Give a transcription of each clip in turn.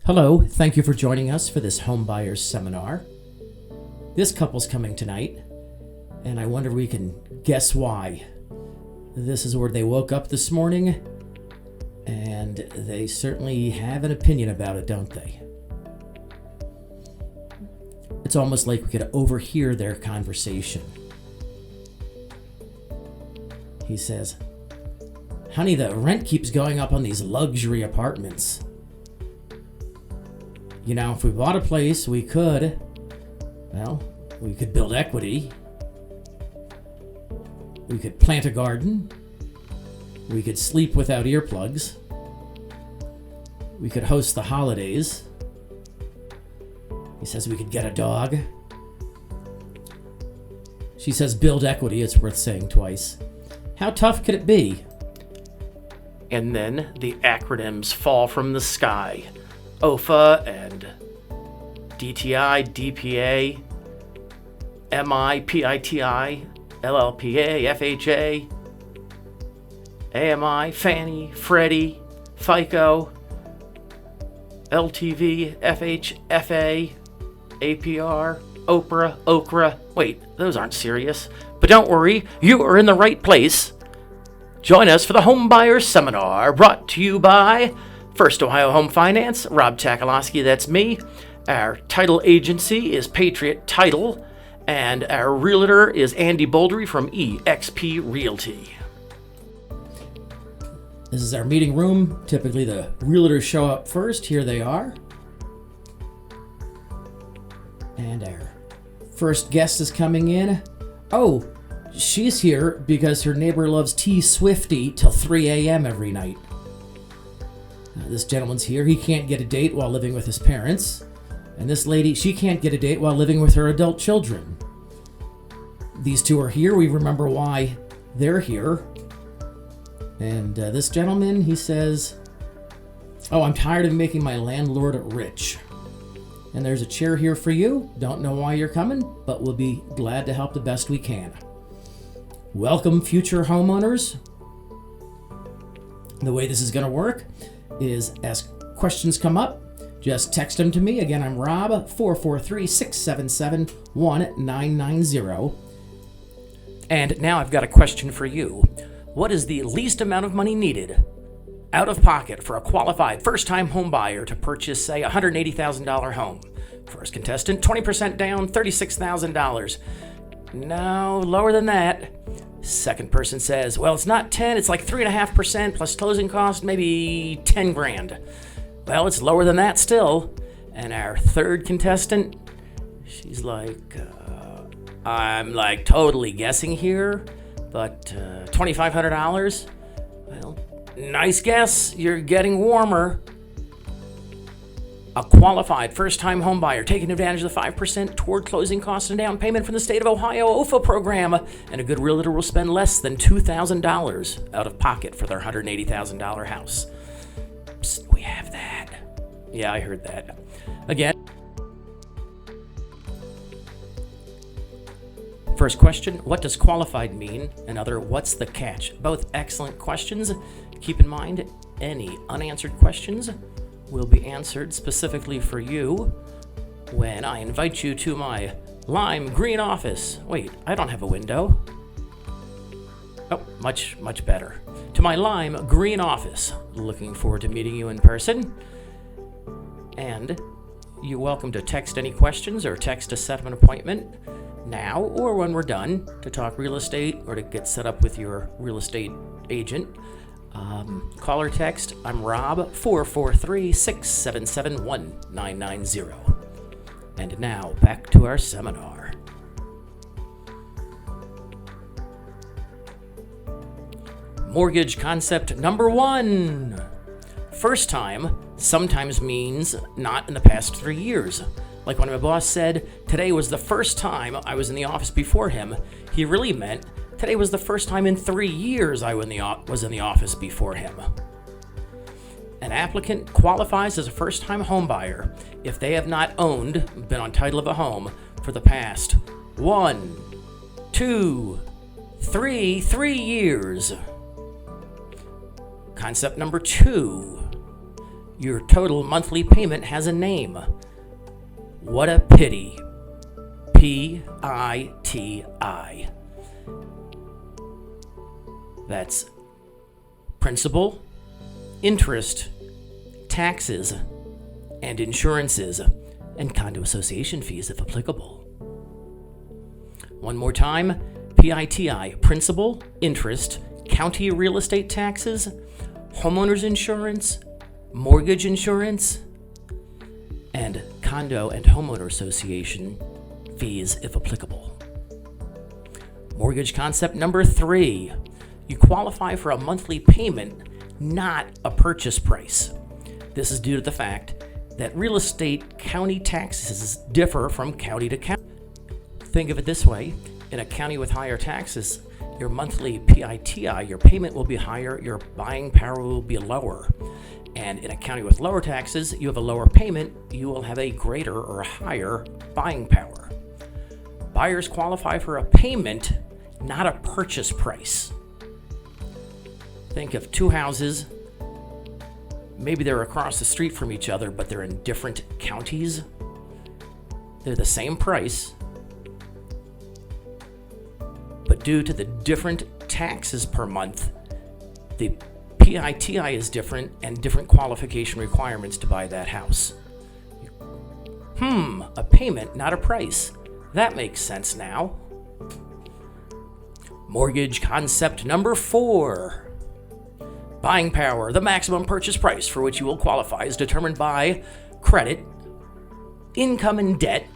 Hello, thank you for joining us for this home buyers seminar. This couple's coming tonight, and I wonder if we can guess why. This is where they woke up this morning, and they certainly have an opinion about it, don't they? It's almost like we could overhear their conversation. He says, "Honey, the rent keeps going up on these luxury apartments. You know, if we bought a place, we could build equity. We could plant a garden. We could sleep without earplugs. We could host the holidays." He says we could get a dog. She says build equity, it's worth saying twice. How tough could it be? And then the acronyms fall from the sky. OFA and DTI, DPA, MI, PITI, LLPA, FHA, AMI, Fannie, Freddie, FICO, LTV, FHFA, APR, Oprah, Okra. Wait, those aren't serious. But don't worry, you are in the right place. Join us for the Home Buyers Seminar, brought to you by First Ohio Home Finance, Robb, that's me. Our title agency is Patriot Title, and our realtor is Andy Boldery from eXp Realty. This is our meeting room. Typically the realtors show up first. Here they are. And our first guest is coming in. Oh, she's here because her neighbor loves T Swifty till 3 a.m. every night. This gentleman's here. He can't get a date while living with his parents. And this lady, she can't get a date while living with her adult children. These two are here. We remember why they're here. And this gentleman, he says, "Oh, I'm tired of making my landlord rich. And there's a chair here for you. Don't know why you're coming, but we'll be glad to help the best we can." Welcome, future homeowners. The way this is going to work is as questions come up, just text them to me. Again, I'm Robb, 443-677-1990. And now I've got a question for you. What is the least amount of money needed out of pocket for a qualified first-time home buyer to purchase, say, a $180,000 home? First contestant, 20% down, $36,000. No, lower than that. Second person says, well, it's not 10, it's like 3.5% plus closing costs, maybe 10 grand. Well, it's lower than that still. And our third contestant, she's like, I'm like totally guessing here, but $2,500? Well, nice guess, you're getting warmer. A qualified first-time home buyer taking advantage of the 5% toward closing costs and down payment from the state of Ohio OFA program. And a good realtor will spend less than $2,000 out of pocket for their $180,000 house. Psst, we have that. Yeah, I heard that. Again. First question, what does qualified mean? Another, what's the catch? Both excellent questions. Keep in mind, any unanswered questions will be answered specifically for you when I invite you to my lime green office. Wait, I don't have a window. Oh, much better. To my lime green office. Looking forward to meeting you in person. And you're welcome to text any questions or text to set up an appointment now or when we're done to talk real estate or to get set up with your real estate agent. Call or text, I'm Robb, 443-677-1990. And now, back to our seminar. Mortgage concept number 1. First time sometimes means not in the past 3 years. Like when my boss said, today was the first time I was in the office before him, he really meant today was the first time in 3 years I was in the office before him. An applicant qualifies as a first-time home buyer if they have not been on title of a home for the past 1, 2, 3 years. Concept number 2. Your total monthly payment has a name. What a pity. PITI. That's principal, interest, taxes, and insurances, and condo association fees if applicable. One more time, PITI, principal, interest, county real estate taxes, homeowners insurance, mortgage insurance, and condo and homeowner association fees if applicable. Mortgage concept number 3. You qualify for a monthly payment, not a purchase price. This is due to the fact that real estate county taxes differ from county to county. Think of it this way. In a county with higher taxes, your monthly PITI, your payment will be higher, your buying power will be lower. And in a county with lower taxes, you have a lower payment, you will have a greater or higher buying power. Buyers qualify for a payment, not a purchase price. Think of two houses. Maybe they're across the street from each other, but they're in different counties. They're the same price, but due to the different taxes per month, the PITI is different and different qualification requirements to buy that house. A payment, not a price. That makes sense now. Mortgage concept number 4. Buying power, the maximum purchase price for which you will qualify, is determined by credit, income and debt,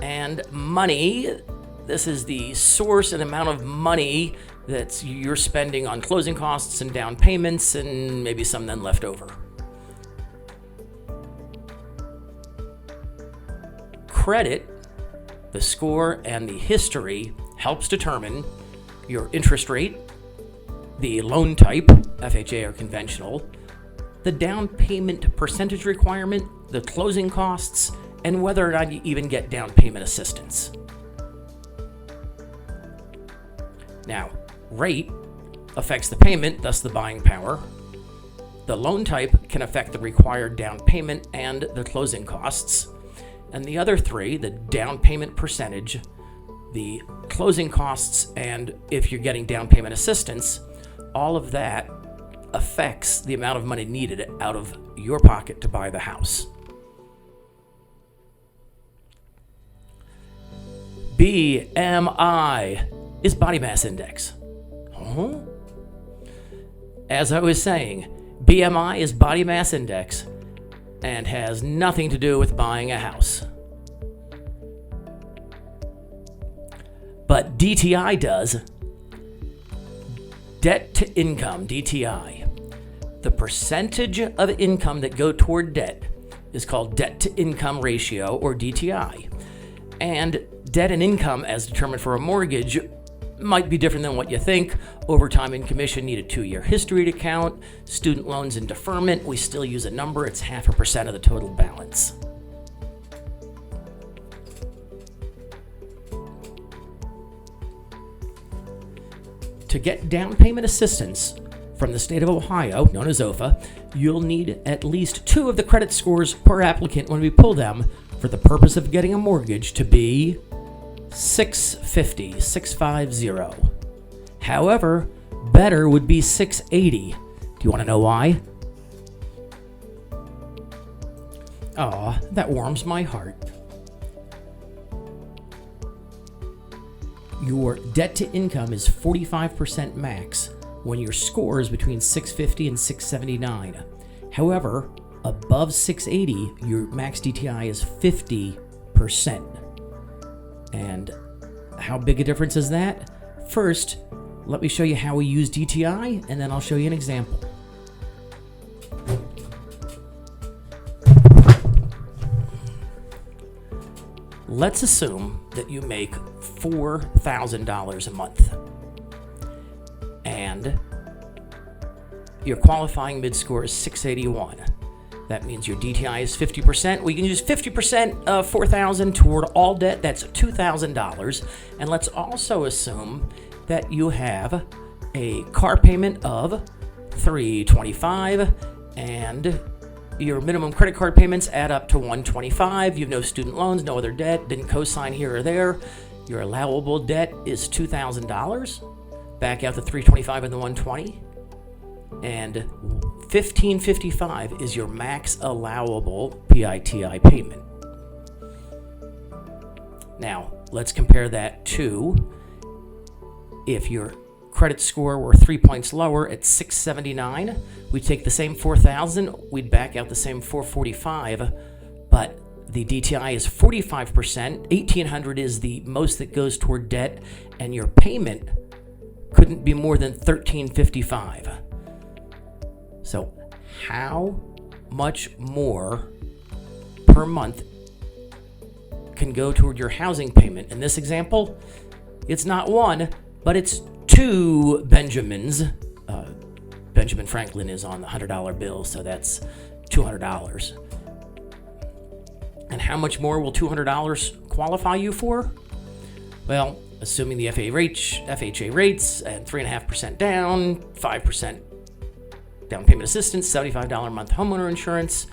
and money. This is the source and amount of money that you're spending on closing costs and down payments, and maybe some then left over. Credit, the score and the history, helps determine your interest rate, the loan type, FHA or conventional, the down payment percentage requirement, the closing costs, and whether or not you even get down payment assistance. Now, rate affects the payment, thus the buying power. The loan type can affect the required down payment and the closing costs. And the other 3, the down payment percentage, the closing costs, and if you're getting down payment assistance, all of that affects the amount of money needed out of your pocket to buy the house. BMI is body mass index. As I was saying, BMI is body mass index and has nothing to do with buying a house. But DTI does. Debt to income, DTI. The percentage of income that go toward debt is called debt to income ratio, or DTI. And debt and income, as determined for a mortgage, might be different than what you think. Overtime and commission need a 2-year history to count. Student loans and deferment, we still use a number. It's 0.5% of the total balance. To get down payment assistance from the state of Ohio, known as OFA, you'll need at least 2 of the credit scores per applicant when we pull them for the purpose of getting a mortgage to be 650, 650. However, better would be 680. Do you want to know why? Aw, that warms my heart. Your debt to income is 45% max when your score is between 650 and 679. However, above 680, your max DTI is 50%. And how big a difference is that? First, let me show you how we use DTI, and then I'll show you an example. Let's assume that you make $4,000 a month, and your qualifying mid-score is 681. That means your DTI is 50%. We can use 50% of $4,000 toward all debt. That's $2,000. And let's also assume that you have a car payment of $325 and Your minimum credit card payments add up to $125. You have no student loans, no other debt, didn't co-sign here or there. Your allowable debt is $2,000. Back out the $325 and the $120. And $1,555 is your max allowable PITI payment. Now, let's compare that to if your credit score were 3 points lower at 679, we'd take the same $4,000, we'd back out the same $445, but the DTI is 45%, $1,800 is the most that goes toward debt, and your payment couldn't be more than $1,355. So how much more per month can go toward your housing payment? In this example, it's not one, but it's two Benjamins. Benjamin Franklin is on the $100 bill, so that's $200. And how much more will $200 qualify you for? Well, assuming the FHA rates and 3.5% down, 5% down payment assistance, $75 a month homeowner insurance,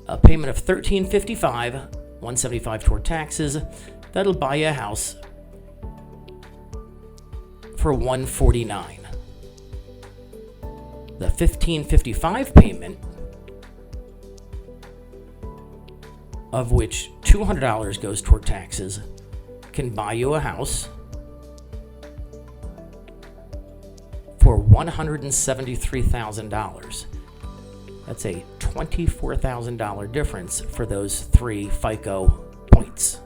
a payment of $1,355, $175 toward taxes, that'll buy you a house for $149. The $1,555 payment, of which $200 goes toward taxes, can buy you a house for $173,000. That's a $24,000 difference for those 3 FICO points.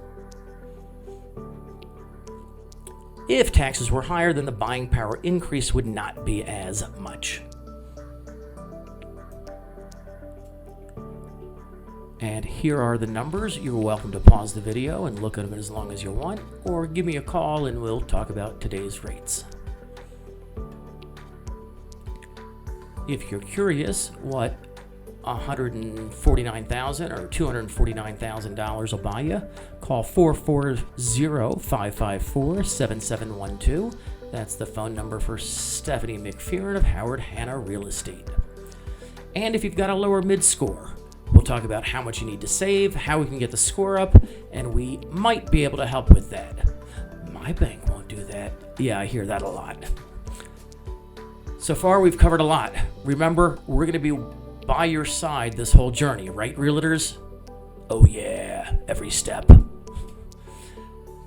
If taxes were higher, then the buying power increase would not be as much. And here are the numbers. You're welcome to pause the video and look at them as long as you want, or give me a call and we'll talk about today's rates. If you're curious what $149,000 or $249,000 will buy you, call 440-554-7712. That's the phone number for Stephanie McPherson of Howard Hanna Real Estate. And if you've got a lower mid-score, we'll talk about how much you need to save, how we can get the score up, and we might be able to help with that. My bank won't do that. Yeah, I hear that a lot. So far, we've covered a lot. Remember, we're going to be by your side this whole journey, right, realtors? Oh yeah, every step.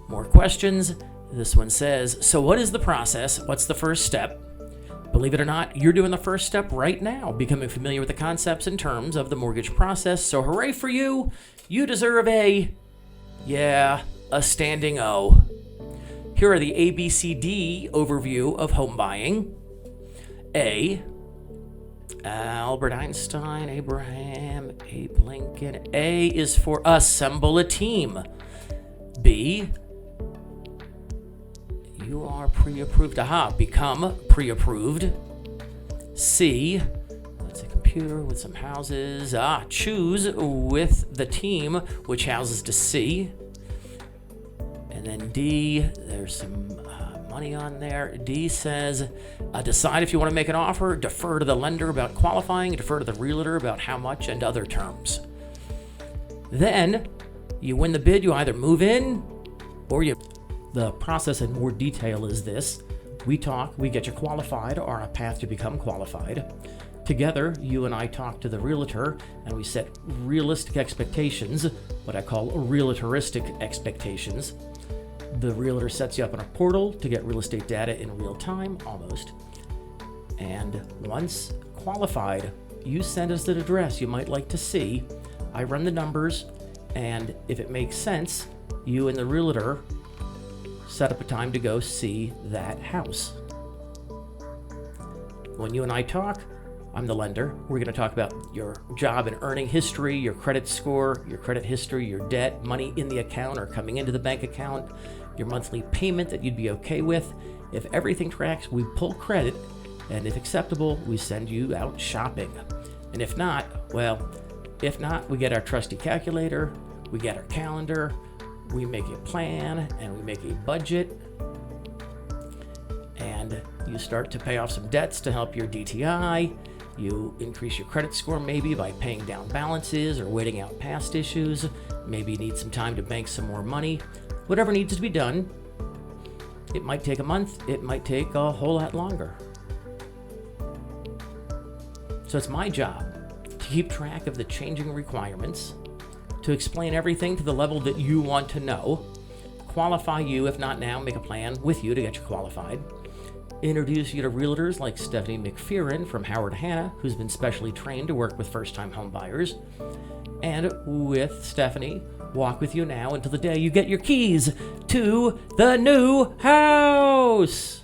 More questions? This one says, so what is the process? What's the first step? Believe it or not, you're doing the first step right now, becoming familiar with the concepts and terms of the mortgage process. So hooray for you. You deserve a standing O. Here are the ABCD overview of home buying. A, Albert Einstein, Abraham, Abe Lincoln. A is for assemble a team. B, you are pre-approved. Become pre-approved. C, that's a computer with some houses. Choose with the team which houses to see. And then D, there's some money on there. D says, decide if you want to make an offer, defer to the lender about qualifying, defer to the realtor about how much, and other terms. Then, you win the bid, you either move in, or you... The process in more detail is this. We talk, we get you qualified or on a path to become qualified. Together, you and I talk to the realtor, and we set realistic expectations, what I call realtoristic expectations. The realtor sets you up on a portal to get real estate data in real time, almost. And once qualified, you send us an address you might like to see. I run the numbers, and if it makes sense, you and the realtor set up a time to go see that house. When you and I talk, I'm the lender. We're going to talk about your job and earning history, your credit score, your credit history, your debt, money in the account or coming into the bank account, your monthly payment that you'd be okay with. If everything tracks, we pull credit, and if acceptable, we send you out shopping. And if not, we get our trusty calculator, we get our calendar, we make a plan, and we make a budget, and you start to pay off some debts to help your DTI, You increase your credit score maybe by paying down balances or waiting out past issues. Maybe you need some time to bank some more money. Whatever needs to be done. It might take a month. It might take a whole lot longer. So it's my job to keep track of the changing requirements, to explain everything to the level that you want to know, qualify you, if not now, make a plan with you to get you qualified, introduce you to realtors like Stephanie McPheron from Howard Hanna, who's been specially trained to work with first-time home buyers, and with Stephanie, walk with you now until the day you get your keys to the new house.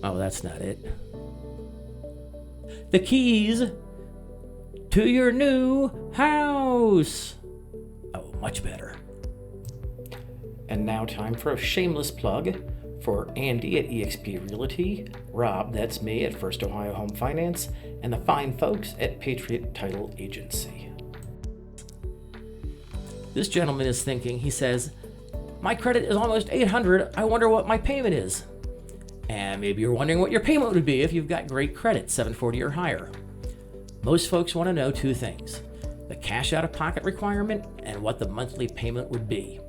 Oh, that's not it. The keys to your new house. Oh, much better. And now time for a shameless plug for Andy at eXp Realty, Robb, that's me, at First Ohio Home Finance, and the fine folks at Patriot Title Agency. This gentleman is thinking, he says, my credit is almost 800, I wonder what my payment is. And maybe you're wondering what your payment would be if you've got great credit, 740 or higher. Most folks want to know two things: the cash out-of-pocket requirement and what the monthly payment would be.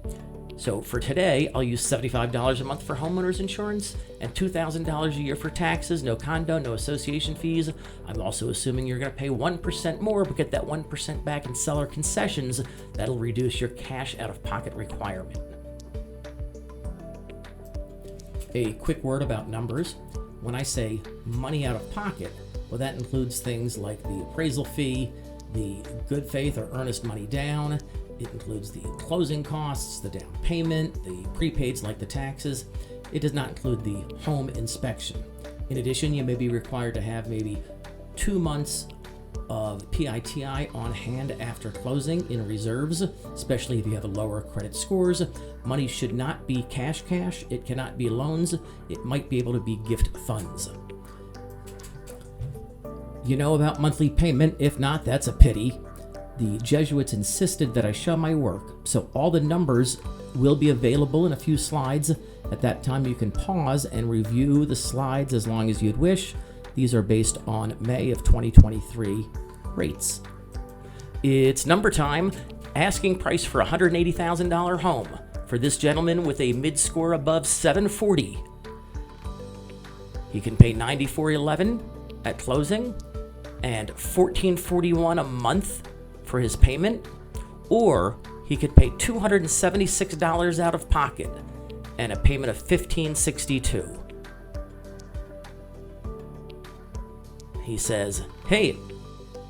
So for today, I'll use $75 a month for homeowners insurance and $2,000 a year for taxes, no condo, no association fees. I'm also assuming you're going to pay 1% more, but get that 1% back in seller concessions. That'll reduce your cash out-of-pocket requirement. A quick word about numbers. When I say money out of pocket, well, that includes things like the appraisal fee, the good faith or earnest money down. It includes the closing costs, the down payment, the prepaids like the taxes. It does not include the home inspection. In addition, you may be required to have maybe 2 months of PITI on hand after closing in reserves, especially if you have lower credit scores. Money should not be cash. It cannot be loans. It might be able to be gift funds. You know about monthly payment. If not, that's a pity. The Jesuits insisted that I show my work, so all the numbers will be available in a few slides. At that time, you can pause and review the slides as long as you'd wish. These are based on May of 2023 rates. It's number time. Asking price for a $180,000 home for this gentleman with a mid-score above 740. He can pay $94.11 at closing and $14.41 a month for his payment, or he could pay $276 out of pocket and a payment of $15.62. He says, hey,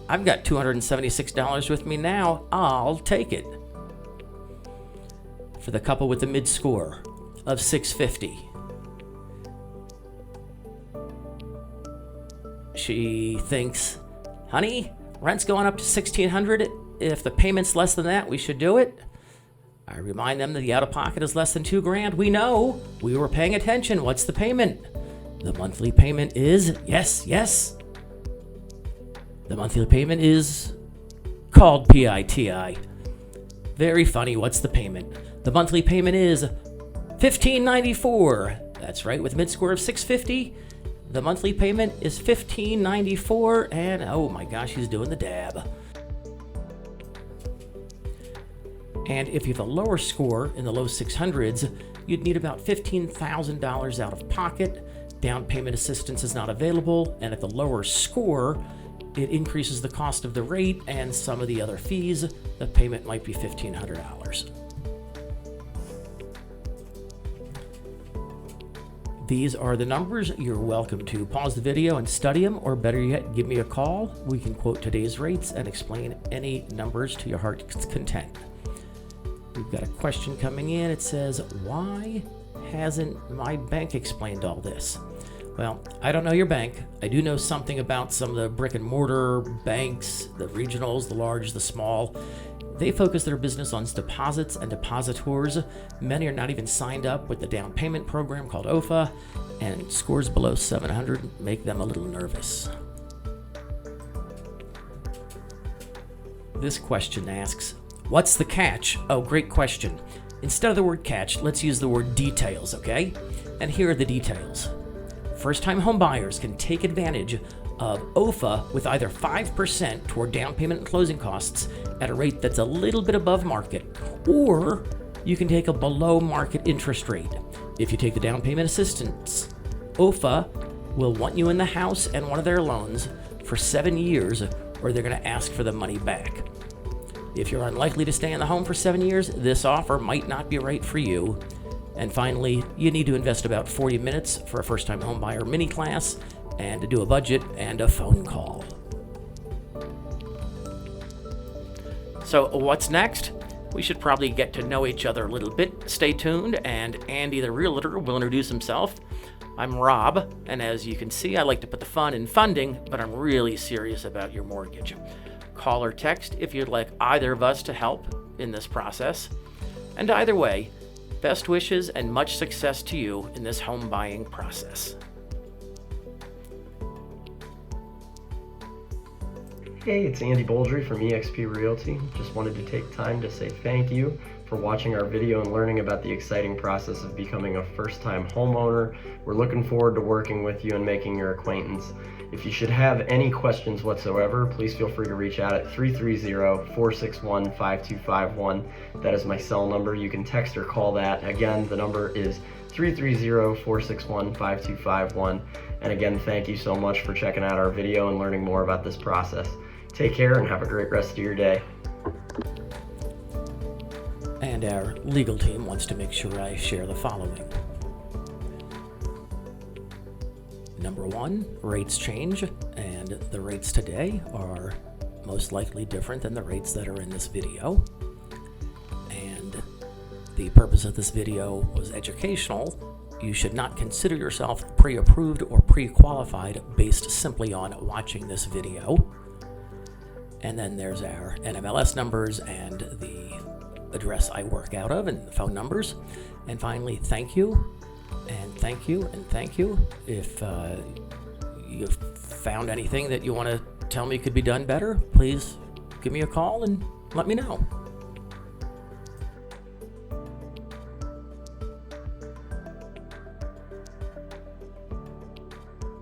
I've got $276 with me now, I'll take it. For the couple with the mid-score of 650. She thinks, honey, rent's going up to $1,600. If the payment's less than that, we should do it. I remind them that the out-of-pocket is less than $2,000. We know. We were paying attention. What's the payment? The monthly payment is, yes. The monthly payment is called PITI. Very funny. What's the payment? The monthly payment is $15.94. That's right, with mid-score of 650. The monthly payment is $15.94, and oh my gosh, he's doing the dab. And if you have a lower score in the low 600s, you'd need about $15,000 out of pocket. Down payment assistance is not available, and at the lower score, it increases the cost of the rate and some of the other fees. The payment might be $1,500. These are the numbers. You're welcome to pause the video and study them, or better yet, give me a call. We can quote today's rates and explain any numbers to your heart's content. We've got a question coming in. It says, why hasn't my bank explained all this? Well, I don't know your bank. I do know something about some of the brick and mortar banks, the regionals, the large, the small. They focus their business on deposits and depositors. Many are not even signed up with the down payment program called OFA, and scores below 700 make them a little nervous. This question asks, what's the catch? Oh, great question. Instead of the word catch, let's use the word details, okay? And here are the details. First-time home buyers can take advantage of OFA with either 5% toward down payment and closing costs at a rate that's a little bit above market, or you can take a below market interest rate. If you take the down payment assistance, OFA will want you in the house and one of their loans for 7 years, or they're going to ask for the money back. If you're unlikely to stay in the home for 7 years, this offer might not be right for you. And finally, you need to invest about 40 minutes for a first-time homebuyer mini class and to do a budget and a phone call. So what's next? We should probably get to know each other a little bit. Stay tuned, and Andy the Realtor will introduce himself. I'm Rob, and as you can see, I like to put the fun in funding, but I'm really serious about your mortgage. Call or text if you'd like either of us to help in this process. And either way, best wishes and much success to you in this home buying process. Hey, it's Andy Boldry from eXp Realty. Just wanted to take time to say thank you for watching our video and learning about the exciting process of becoming a first-time homeowner. We're looking forward to working with you and making your acquaintance. If you should have any questions whatsoever, please feel free to reach out at 330-461-5251. That is my cell number. You can text or call that. Again, the number is 330-461-5251. And again, thank you so much for checking out our video and learning more about this process. Take care and have a great rest of your day. And our legal team wants to make sure I share the following. Number one, rates change, and the rates today are most likely different than the rates that are in this video. And the purpose of this video was educational. You should not consider yourself pre-approved or pre-qualified based simply on watching this video. And then there's our NMLS numbers and the address I work out of and the phone numbers. And finally, thank you, and thank you, and thank you. If you've found anything that you want to tell me could be done better, please give me a call and let me know.